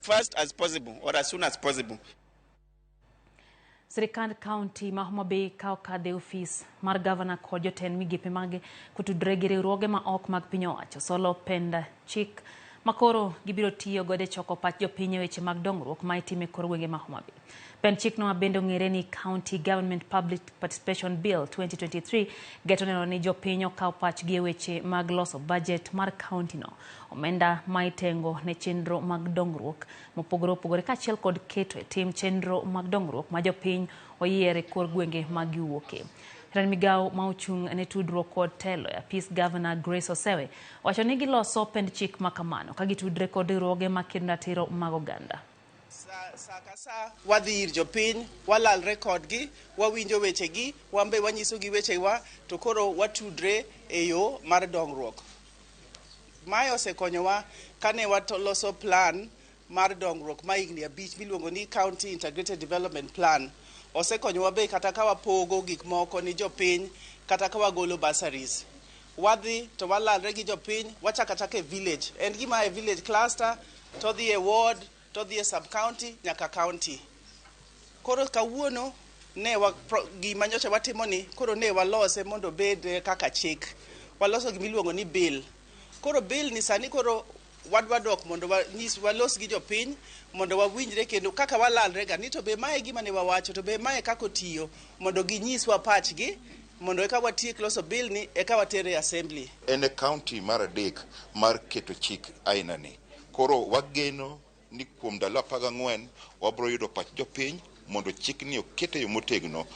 fast as possible or as soon as possible. Sirikand kaunti ma Homa Bay kao kadhe ofis mar gavana kod jotend migepe mage kutudre gi riwruoge ma ok mag piny owacho solo penda chik makoro gibiro tiyo gode choko pach jopiny weche mag dongruok ma itime kor gwenge ma Homa Bay. Pend chik no bende ong'ere ni County Government Public Participation Bill 2023 geto neno ni jopiny okaw pach gi weche mag loso budget mar county no. Omenda ma itengo ne chenro mag dongruok mopogore opogore kaachiel kod keto e tim chenro mag dongruok ma jopiny oyiere kor gwenge ma giwuoke. Ran migao ma ochung' ne tudruok kod telo e apis Governor Grace Osewe wacho ni giloso pend chik ma kamano ka gitudre kod riwruoge ma kedo ratiro mag oganda. Sa wadhi ir jopiny, walal rekod gi, wawinjo weche gi, wambe wanyiso gi weche wa, to koro watudre e yo mar dongruok. Mae osekonyowa kane waloso plan mar dongruok ma higni 5 miluongo ni County Integrated Development Plan. Osekonyowa be kata ka wapogo gik moko ni jopiny kata ka wagolo bursaries. Wadhi to walalre gi jopiny, wachaka chaka e village. En gima e village cluster, to dhi e ward, to dhi e sub-county nyaka county. Koro kawuono ne gima nyocha watimo ni, koro ne walose mondo bed kaka chik. Waloso gimiluongo ni bill. Koro bill ni sani koro wadok mondo walos gi jopiny mondo wawinjre kendo kaka walalre ga ni to be mae gima ne wawacho to be mae kako tiyo mondo ginyiswa pachgi mondo eka watiek loso bill ni eka watere assembly. En county mar adek mar keto chik aina ni. Koro wageno ni kuom ndalo 14 wabro yudo pach jopiny mondo chik ni okete yo motegno